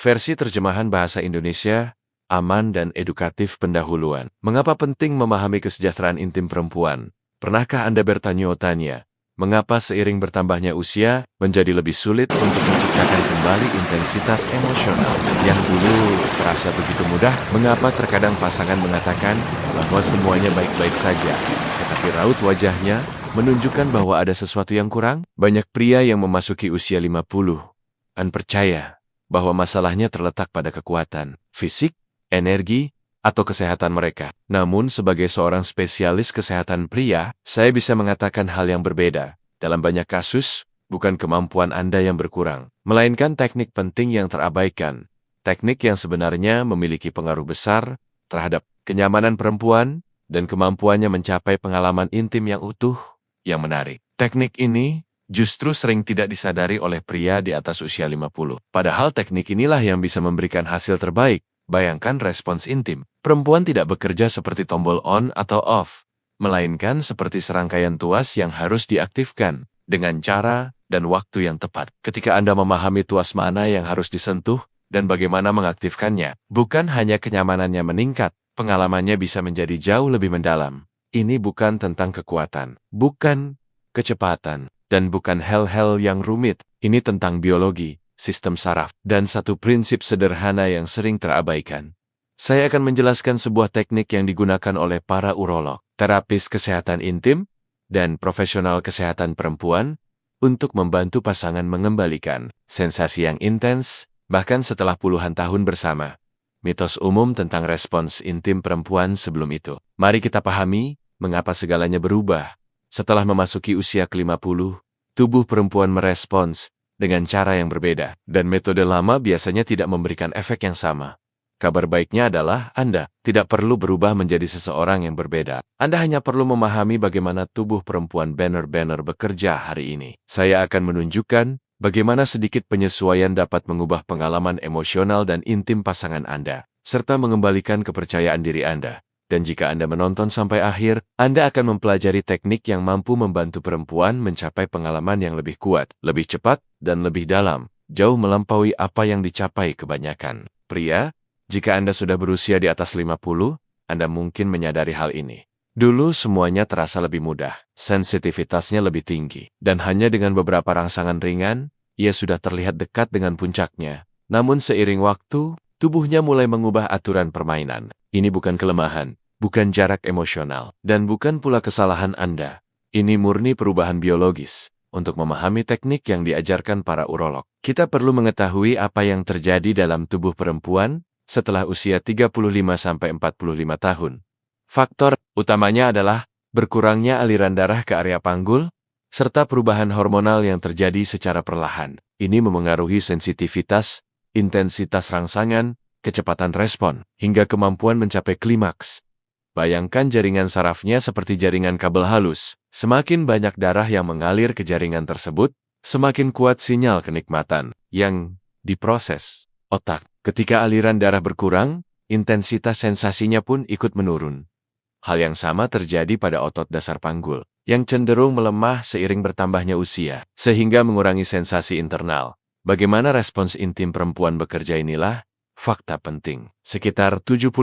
Versi terjemahan bahasa Indonesia, aman dan edukatif pendahuluan. Mengapa penting memahami kesejahteraan intim perempuan? Pernahkah Anda bertanya-tanya, mengapa seiring bertambahnya usia, menjadi lebih sulit untuk menciptakan kembali intensitas emosional yang dulu terasa begitu mudah? Mengapa terkadang pasangan mengatakan bahwa semuanya baik-baik saja, tetapi raut wajahnya menunjukkan bahwa ada sesuatu yang kurang? Banyak pria yang memasuki usia 50-an percaya bahwa masalahnya terletak pada kekuatan fisik, energi, atau kesehatan mereka. Namun sebagai seorang spesialis kesehatan pria, saya bisa mengatakan hal yang berbeda. Dalam banyak kasus, bukan kemampuan Anda yang berkurang, melainkan teknik penting yang terabaikan. Teknik yang sebenarnya memiliki pengaruh besar terhadap kenyamanan perempuan dan kemampuannya mencapai pengalaman intim yang utuh, yang menarik. Teknik ini justru sering tidak disadari oleh pria di atas usia 50. Padahal teknik inilah yang bisa memberikan hasil terbaik. Bayangkan respons intim. Perempuan tidak bekerja seperti tombol on atau off, melainkan seperti serangkaian tuas yang harus diaktifkan dengan cara dan waktu yang tepat. Ketika Anda memahami tuas mana yang harus disentuh dan bagaimana mengaktifkannya, bukan hanya kenyamanannya meningkat, pengalamannya bisa menjadi jauh lebih mendalam. Ini bukan tentang kekuatan, bukan kecepatan, dan bukan hal-hal yang rumit. Ini tentang biologi, sistem saraf, dan satu prinsip sederhana yang sering terabaikan. Saya akan menjelaskan sebuah teknik yang digunakan oleh para urolog, terapis kesehatan intim, dan profesional kesehatan perempuan untuk membantu pasangan mengembalikan sensasi yang intens, bahkan setelah puluhan tahun bersama. Mitos umum tentang respons intim perempuan sebelum itu. Mari kita pahami mengapa segalanya berubah. Setelah memasuki usia ke-50, tubuh perempuan merespons dengan cara yang berbeda, dan metode lama biasanya tidak memberikan efek yang sama. Kabar baiknya adalah Anda tidak perlu berubah menjadi seseorang yang berbeda. Anda hanya perlu memahami bagaimana tubuh perempuan benar-benar bekerja hari ini. Saya akan menunjukkan bagaimana sedikit penyesuaian dapat mengubah pengalaman emosional dan intim pasangan Anda, serta mengembalikan kepercayaan diri Anda. Dan jika Anda menonton sampai akhir, Anda akan mempelajari teknik yang mampu membantu perempuan mencapai pengalaman yang lebih kuat, lebih cepat, dan lebih dalam, jauh melampaui apa yang dicapai kebanyakan pria. Jika Anda sudah berusia di atas 50, Anda mungkin menyadari hal ini. Dulu semuanya terasa lebih mudah, sensitivitasnya lebih tinggi, dan hanya dengan beberapa rangsangan ringan, ia sudah terlihat dekat dengan puncaknya. Namun seiring waktu, tubuhnya mulai mengubah aturan permainan. Ini bukan kelemahan, bukan jarak emosional, dan bukan pula kesalahan Anda. Ini murni perubahan biologis. Untuk memahami teknik yang diajarkan para urolog, kita perlu mengetahui apa yang terjadi dalam tubuh perempuan setelah usia 35-45 tahun. Faktor utamanya adalah berkurangnya aliran darah ke area panggul, serta perubahan hormonal yang terjadi secara perlahan. Ini memengaruhi sensitivitas, intensitas rangsangan, kecepatan respon, hingga kemampuan mencapai klimaks. Bayangkan jaringan sarafnya seperti jaringan kabel halus. Semakin banyak darah yang mengalir ke jaringan tersebut, semakin kuat sinyal kenikmatan yang diproses otak. Ketika aliran darah berkurang, intensitas sensasinya pun ikut menurun. Hal yang sama terjadi pada otot dasar panggul, yang cenderung melemah seiring bertambahnya usia, sehingga mengurangi sensasi internal. Bagaimana respons intim perempuan bekerja inilah fakta penting. Sekitar 70%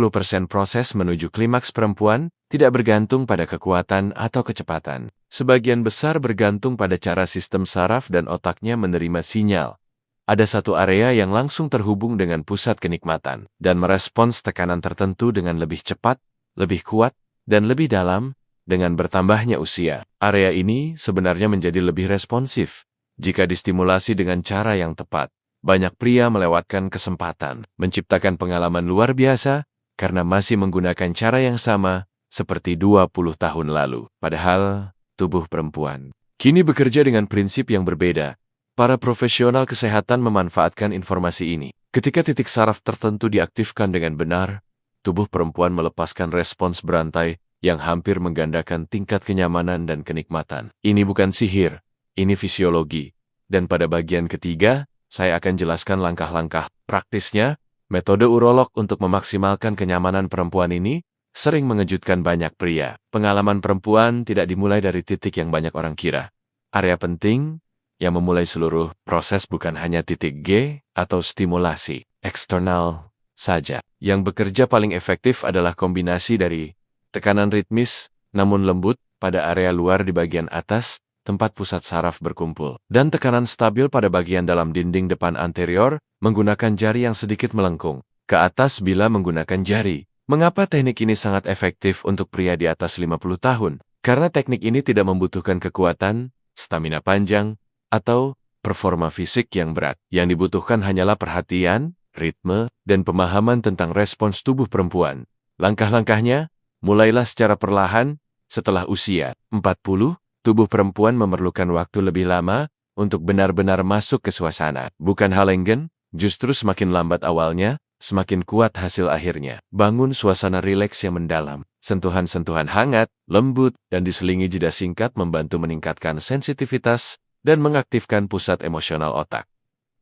proses menuju klimaks perempuan tidak bergantung pada kekuatan atau kecepatan. Sebagian besar bergantung pada cara sistem saraf dan otaknya menerima sinyal. Ada satu area yang langsung terhubung dengan pusat kenikmatan dan merespons tekanan tertentu dengan lebih cepat, lebih kuat, dan lebih dalam dengan bertambahnya usia. Area ini sebenarnya menjadi lebih responsif jika distimulasi dengan cara yang tepat. Banyak pria melewatkan kesempatan menciptakan pengalaman luar biasa karena masih menggunakan cara yang sama seperti 20 tahun lalu. Padahal, tubuh perempuan kini bekerja dengan prinsip yang berbeda. Para profesional kesehatan memanfaatkan informasi ini. Ketika titik saraf tertentu diaktifkan dengan benar, tubuh perempuan melepaskan respons berantai yang hampir menggandakan tingkat kenyamanan dan kenikmatan. Ini bukan sihir, ini fisiologi. Dan pada bagian ketiga, saya akan jelaskan langkah-langkah praktisnya. Metode urolog untuk memaksimalkan kenyamanan perempuan ini sering mengejutkan banyak pria. Pengalaman perempuan tidak dimulai dari titik yang banyak orang kira. Area penting yang memulai seluruh proses bukan hanya titik G atau stimulasi, eksternal saja. Yang bekerja paling efektif adalah kombinasi dari tekanan ritmis namun lembut pada area luar di bagian atas, tempat pusat saraf berkumpul, dan tekanan stabil pada bagian dalam dinding depan anterior menggunakan jari yang sedikit melengkung ke atas bila menggunakan jari. Mengapa teknik ini sangat efektif untuk pria di atas 50 tahun? Karena teknik ini tidak membutuhkan kekuatan, stamina panjang, atau performa fisik yang berat. Yang dibutuhkan hanyalah perhatian, ritme, dan pemahaman tentang respons tubuh perempuan. Langkah-langkahnya, mulailah secara perlahan. Setelah usia 40, tubuh perempuan memerlukan waktu lebih lama untuk benar-benar masuk ke suasana. Bukan hal enggan, justru semakin lambat awalnya, semakin kuat hasil akhirnya. Bangun suasana rileks yang mendalam. Sentuhan-sentuhan hangat, lembut, dan diselingi jeda singkat membantu meningkatkan sensitivitas dan mengaktifkan pusat emosional otak.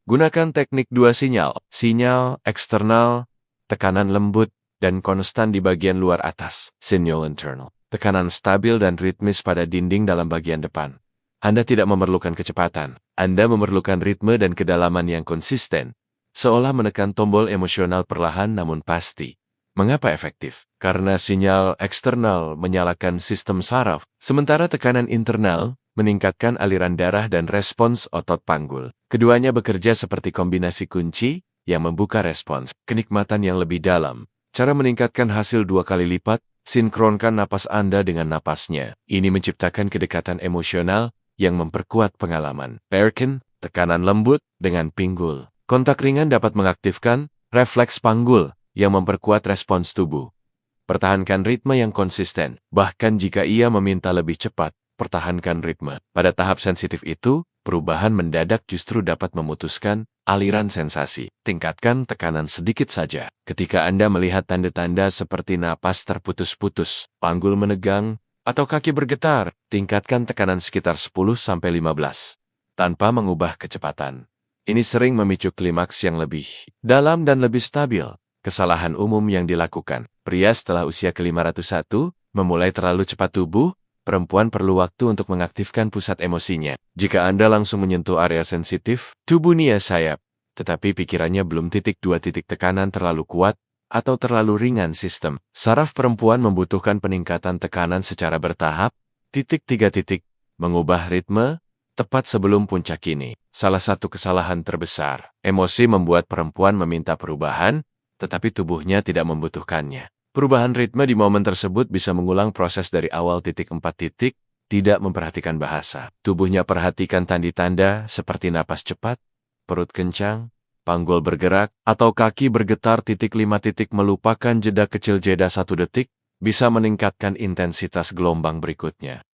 Gunakan teknik 2 sinyal. Sinyal eksternal, tekanan lembut, dan konstan di bagian luar atas. Sinyal internal, tekanan stabil dan ritmis pada dinding dalam bagian depan. Anda tidak memerlukan kecepatan. Anda memerlukan ritme dan kedalaman yang konsisten, seolah menekan tombol emosional perlahan namun pasti. Mengapa efektif? Karena sinyal eksternal menyalakan sistem saraf, sementara tekanan internal meningkatkan aliran darah dan respons otot panggul. Keduanya bekerja seperti kombinasi kunci yang membuka respons. Kenikmatan yang lebih dalam. Cara meningkatkan hasil 2 kali lipat, sinkronkan napas Anda dengan napasnya. Ini menciptakan kedekatan emosional yang memperkuat pengalaman. Pairkan tekanan lembut dengan pinggul. Kontak ringan dapat mengaktifkan refleks panggul yang memperkuat respons tubuh. Pertahankan ritme yang konsisten, bahkan jika ia meminta lebih cepat. Pertahankan ritme. Pada tahap sensitif itu, perubahan mendadak justru dapat memutuskan aliran sensasi. Tingkatkan tekanan sedikit saja. Ketika Anda melihat tanda-tanda seperti napas terputus-putus, panggul menegang, atau kaki bergetar, tingkatkan tekanan sekitar 10-15, tanpa mengubah kecepatan. Ini sering memicu klimaks yang lebih dalam dan lebih stabil. Kesalahan umum yang dilakukan. Pria setelah usia ke-501, memulai terlalu cepat tubuh, perempuan perlu waktu untuk mengaktifkan pusat emosinya. Jika Anda langsung menyentuh area sensitif, tubuh Nia sayap, tetapi pikirannya belum 2 titik tekanan terlalu kuat atau terlalu ringan sistem. Saraf perempuan membutuhkan peningkatan tekanan secara bertahap, 3 titik, mengubah ritme, tepat sebelum puncak ini. Salah satu kesalahan terbesar, emosi membuat perempuan meminta perubahan, tetapi tubuhnya tidak membutuhkannya. Perubahan ritme di momen tersebut bisa mengulang proses dari awal 4 titik, tidak memperhatikan bahasa. Tubuhnya perhatikan tanda-tanda seperti napas cepat, perut kencang, panggul bergerak, atau kaki bergetar. 5 titik melupakan jeda kecil. Jeda 1 detik bisa meningkatkan intensitas gelombang berikutnya.